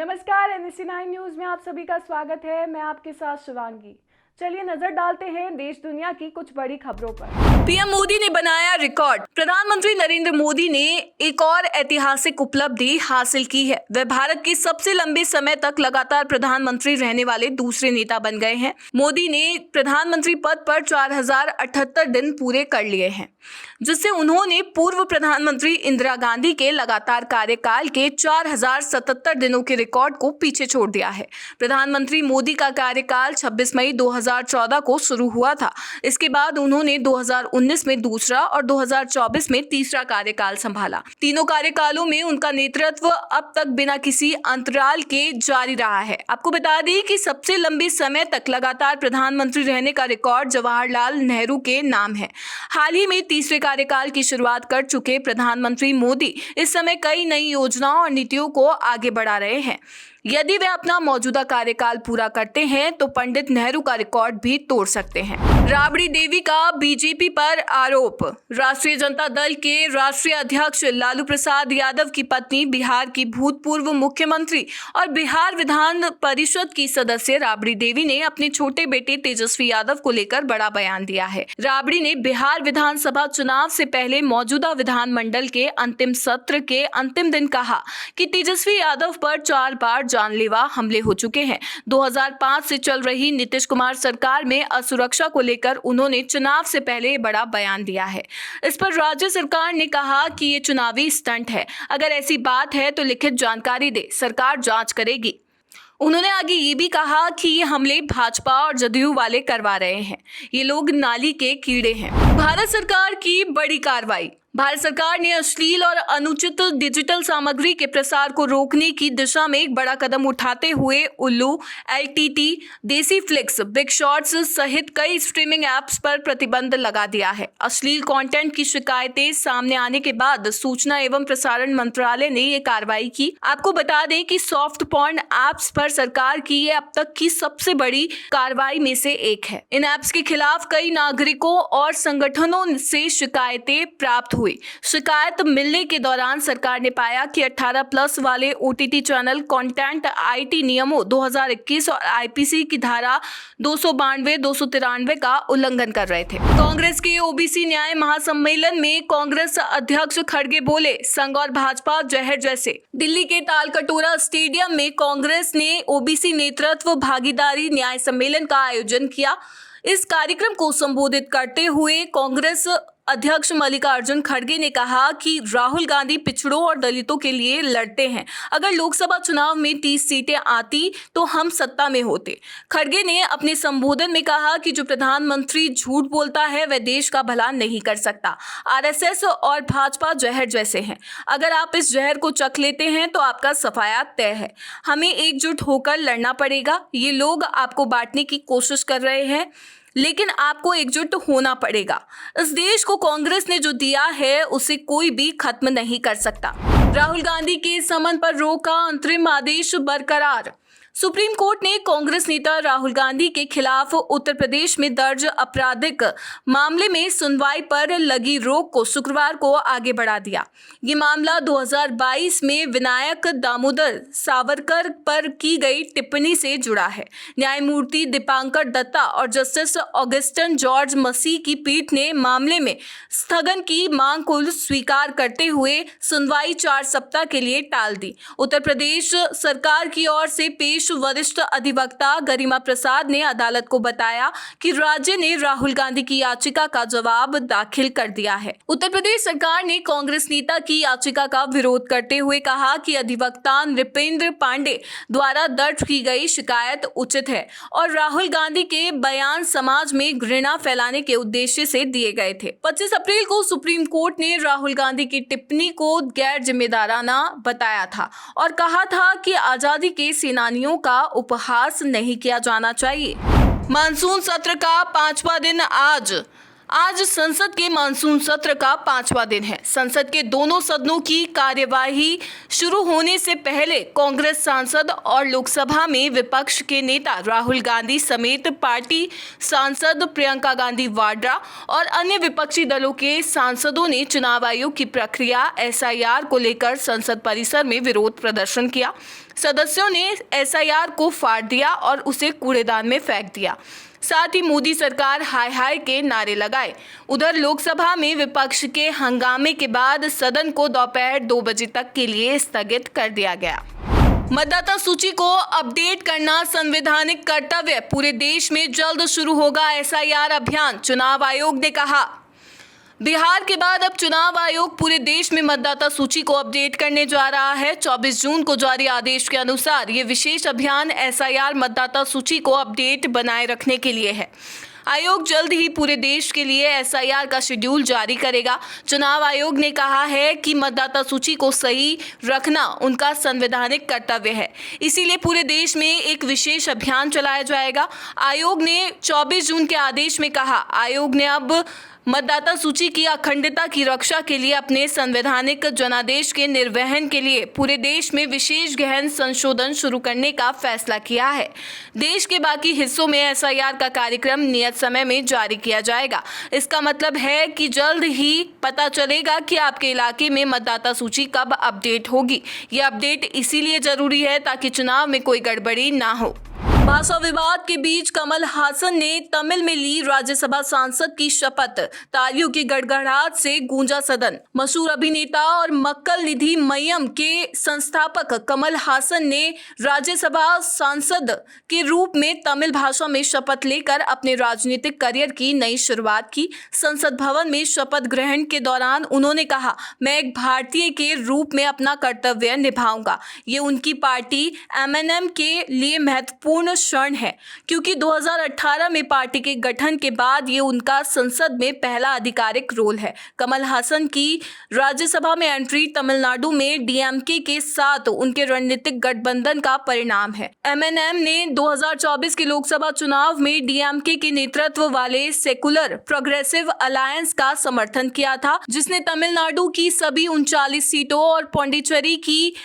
नमस्कार, NSC9 news में आप सभी का स्वागत है। मैं आपके साथ शिवांगी। चलिए नजर डालते हैं देश दुनिया की कुछ बड़ी खबरों पर। पीएम मोदी ने बनाया रिकॉर्ड। प्रधानमंत्री नरेंद्र मोदी ने एक और ऐतिहासिक उपलब्धि हासिल की है। वह भारत के सबसे लंबे समय तक लगातार प्रधानमंत्री रहने वाले दूसरे नेता बन गए हैं। मोदी ने प्रधानमंत्री पद पर 4078 दिन पूरे कर लिए हैं, जिससे उन्होंने पूर्व प्रधानमंत्री इंदिरा गांधी के लगातार कार्यकाल के 4077 दिनों के रिकॉर्ड को पीछे छोड़ दिया है। प्रधानमंत्री मोदी का कार्यकाल 26 मई 2014 को शुरू हुआ था। इसके बाद उन्होंने 2019 में दूसरा और 2024 में तीसरा कार्यकाल संभाला। तीनों कार्यकालों में उनका नेतृत्व अब तक बिना किसी अंतराल के जारी रहा है। आपको बता दें कि सबसे लंबे समय तक लगातार प्रधानमंत्री रहने का रिकॉर्ड जवाहरलाल नेहरू के नाम है। हाल ही में तीसरे कार्यकाल की शुरुआत कर चुके प्रधानमंत्री मोदी इस समय कई नई योजनाओं और नीतियों को आगे बढ़ा रहे हैं। यदि वे अपना मौजूदा कार्यकाल पूरा करते हैं तो पंडित नेहरू का रिकॉर्ड भी तोड़ सकते हैं। राबड़ी देवी का बीजेपी पर आरोप। राष्ट्रीय जनता दल के राष्ट्रीय अध्यक्ष लालू प्रसाद यादव की पत्नी, बिहार की भूतपूर्व मुख्यमंत्री और बिहार विधान परिषद की सदस्य राबड़ी देवी ने अपने छोटे बेटे तेजस्वी यादव को लेकर बड़ा बयान दिया है। राबड़ी ने बिहार विधानसभा चुनाव से पहले मौजूदा विधानमंडल के अंतिम सत्र के अंतिम दिन कहा कि तेजस्वी यादव पर 4 बार जानलेवा हमले हो चुके हैं। 2005 से चल रही नीतीश कुमार सरकार में असुरक्षा को लेकर उन्होंने चुनाव से पहले बड़ा बयान दिया है। इस पर राज्य सरकार ने कहा कि ये चुनावी स्टंट है। अगर ऐसी बात है तो लिखित जानकारी दे, सरकार जांच करेगी। उन्होंने आगे ये भी कहा कि ये हमले भाजपा और जदयू वाले करवा रहे हैं। ये लोग नाली के कीड़े हैं। भारत सरकार की बड़ी कार्रवाई। भारत सरकार ने अश्लील और अनुचित डिजिटल सामग्री के प्रसार को रोकने की दिशा में एक बड़ा कदम उठाते हुए उल्लू, LTT, देसी फ्लिक्स, बिग शॉट्स सहित कई स्ट्रीमिंग ऐप्स पर प्रतिबंध लगा दिया है। अश्लील कंटेंट की शिकायतें सामने आने के बाद सूचना एवं प्रसारण मंत्रालय ने ये कार्रवाई की। आपको बता दें कि सॉफ्ट पॉर्न ऐप्स पर सरकार की ये अब तक की सबसे बड़ी कार्रवाई में से एक है। इन ऐप्स के खिलाफ कई नागरिकों और संगठनों से शिकायतें प्राप्त हुई। शिकायत मिलने के दौरान सरकार ने पाया कि 18+ वाले OTT चैनल कंटेंट IT नियमों 2021 और IPC की धारा 292, 293 का उल्लंघन कर रहे थे। कांग्रेस के OBC न्याय महासम्मेलन में कांग्रेस अध्यक्ष खड़गे बोले, संघ और भाजपा जहर जैसे। दिल्ली के तालकटोरा स्टेडियम में कांग्रेस ने OBC नेतृत्व भागीदारी न्याय सम्मेलन का आयोजन किया। इस कार्यक्रम को संबोधित करते हुए कांग्रेस अध्यक्ष मल्लिकार्जुन खड़गे ने कहा कि राहुल गांधी पिछड़ों और दलितों के लिए लड़ते हैं। अगर लोकसभा चुनाव में 30 सीटें आती तो हम सत्ता में होते। खड़गे ने अपने संबोधन में कहा कि जो प्रधानमंत्री झूठ बोलता है वह देश का भला नहीं कर सकता। RSS और भाजपा जहर जैसे हैं। अगर आप इस जहर को चख लेते हैं तो आपका सफाया तय है। हमें एकजुट होकर लड़ना पड़ेगा। ये लोग आपको बांटने की कोशिश कर रहे हैं, लेकिन आपको एकजुट होना पड़ेगा। इस देश को कांग्रेस ने जो दिया है उसे कोई भी खत्म नहीं कर सकता। राहुल गांधी के समन पर रोक का अंतरिम आदेश बरकरार। सुप्रीम कोर्ट ने कांग्रेस नेता राहुल गांधी के खिलाफ उत्तर प्रदेश में दर्ज आपराधिक मामले में सुनवाई पर लगी रोक को शुक्रवार को आगे बढ़ा दिया। ये मामला 2022 में विनायक दामोदर सावरकर पर की गई टिप्पणी से जुड़ा है। न्यायमूर्ति दीपांकर दत्ता और जस्टिस ऑगस्टिन जॉर्ज मसीह की पीठ ने मामले में स्थगन की मांग को स्वीकार करते हुए सुनवाई 4 सप्ताह के लिए टाल दी। उत्तर प्रदेश सरकार की ओर से पेश वरिष्ठ अधिवक्ता गरिमा प्रसाद ने अदालत को बताया कि राज्य ने राहुल गांधी की याचिका का जवाब दाखिल कर दिया है। उत्तर प्रदेश सरकार ने कांग्रेस नेता की याचिका का विरोध करते हुए कहा कि अधिवक्ता नृपेंद्र पांडे द्वारा दर्ज की गई शिकायत उचित है और राहुल गांधी के बयान समाज में घृणा फैलाने के उद्देश्य से दिए गए थे। 25 अप्रैल को सुप्रीम कोर्ट ने राहुल गांधी की टिप्पणी को गैर जिम्मेदाराना बताया था और कहा था कि आजादी के सेनानियों का उपहास नहीं किया जाना चाहिए। मानसून सत्र का 5वां दिन आज। आज संसद के मानसून सत्र का 5वां दिन है। संसद के दोनों सदनों की कार्यवाही शुरू होने से पहले कांग्रेस सांसद और लोकसभा में विपक्ष के नेता राहुल गांधी समेत पार्टी सांसद प्रियंका गांधी वाड्रा और अन्य विपक्षी दलों के सांसदों ने चुनाव आयोग की प्रक्रिया SIR को लेकर संसद परिसर में विरोध प्रदर्शन किया। सदस्यों ने SIR को फाड़ दिया और उसे कूड़ेदान में फेंक दिया। साथ ही मोदी सरकार हाय हाय के नारे लगाए। उधर लोकसभा में विपक्ष के हंगामे के बाद सदन को दोपहर 2 बजे तक के लिए स्थगित कर दिया गया। मतदाता सूची को अपडेट करना संवैधानिक कर्तव्य, पूरे देश में जल्द शुरू होगा SIR अभियान, चुनाव आयोग ने कहा। बिहार के बाद अब चुनाव आयोग पूरे देश में मतदाता सूची को अपडेट करने जा रहा है। 24 जून को जारी आदेश के अनुसार ये विशेष अभियान SIR मतदाता सूची को अपडेट बनाए रखने के लिए है। आयोग जल्द ही पूरे देश के लिए SIR का शेड्यूल जारी करेगा। चुनाव आयोग ने कहा है कि मतदाता सूची को सही रखना उनका संवैधानिक कर्तव्य है, इसीलिए पूरे देश में एक विशेष अभियान चलाया जाएगा। आयोग ने 24 जून के आदेश में कहा, आयोग ने अब मतदाता सूची की अखंडता की रक्षा के लिए अपने संवैधानिक जनादेश के निर्वहन के लिए पूरे देश में विशेष गहन संशोधन शुरू करने का फैसला किया है। देश के बाकी हिस्सों में SIR का कार्यक्रम नियत समय में जारी किया जाएगा। इसका मतलब है कि जल्द ही पता चलेगा कि आपके इलाके में मतदाता सूची कब अपडेट होगी। यह अपडेट इसीलिए जरूरी है ताकि चुनाव में कोई गड़बड़ी ना हो। भाषा विवाद के बीच कमल हासन ने तमिल में ली राज्यसभा सांसद की शपथ, तालियों की गड़गड़ाहट से गूंजा सदन। मशहूर अभिनेता और मक्कल निधि मय्यम के संस्थापक कमल हासन ने राज्यसभा सांसद के रूप में तमिल भाषा में शपथ लेकर अपने राजनीतिक करियर की नई शुरुआत की। संसद भवन में शपथ ग्रहण के दौरान उन्होंने कहा, मैं एक भारतीय के रूप में अपना कर्तव्य निभाऊंगा। ये उनकी पार्टी MNM के लिए महत्वपूर्ण क्षण है, क्योंकि 2018 में पार्टी के गठन के बाद ये उनका संसद में पहला आधिकारिक रोल है। कमल हासन की राज्यसभा में एंट्री तमिलनाडु में DMK के साथ उनके रणनीतिक गठबंधन का परिणाम है। MNM ने 2024 के लोकसभा चुनाव में DMK के नेतृत्व वाले सेकुलर प्रोग्रेसिव अलायंस का समर्थन किया था, जिसने तमिलनाडु की सभी 39 सीटों और पौंडीचेरी की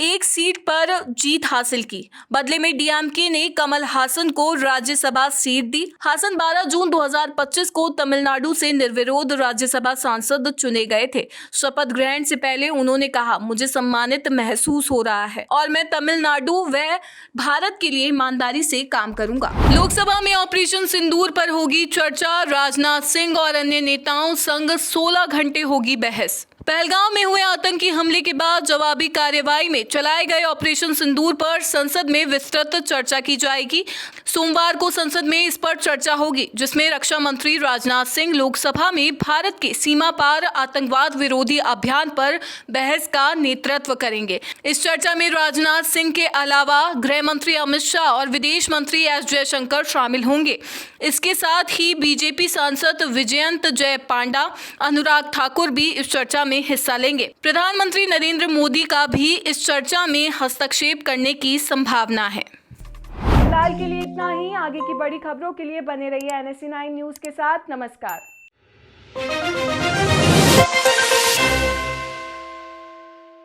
1 सीट पर जीत हासिल की। बदले में DMK ने कमल हासन को राज्यसभा सीट दी। हासन 12 जून 2025 को तमिलनाडु से निर्विरोध राज्यसभा सांसद चुने गए थे। शपथ ग्रहण से पहले उन्होंने कहा, मुझे सम्मानित महसूस हो रहा है और मैं तमिलनाडु व भारत के लिए ईमानदारी से काम करूंगा। लोकसभा में ऑपरेशन सिंदूर पर होगी चर्चा, राजनाथ सिंह और अन्य नेताओं संग 16 घंटे होगी बहस। पहलगाम में हुए आतंकी हमले के बाद जवाबी कार्यवाही में चलाए गए ऑपरेशन सिंदूर पर संसद में विस्तृत चर्चा की जाएगी। सोमवार को संसद में इस पर चर्चा होगी, जिसमें रक्षा मंत्री राजनाथ सिंह लोकसभा में भारत के सीमा पार आतंकवाद विरोधी अभियान पर बहस का नेतृत्व करेंगे। इस चर्चा में राजनाथ सिंह के अलावा गृह मंत्री अमित शाह और विदेश मंत्री S जयशंकर शामिल होंगे। इसके साथ ही बीजेपी सांसद विजयंत जय पांडा, अनुराग ठाकुर भी इस चर्चा में हिस्सा लेंगे। प्रधानमंत्री नरेंद्र मोदी का भी इस चर्चा में हस्तक्षेप करने की संभावना है। फिलहाल के लिए इतना ही। आगे की बड़ी खबरों के लिए बने रहिए NSE 9 न्यूज के साथ। नमस्कार।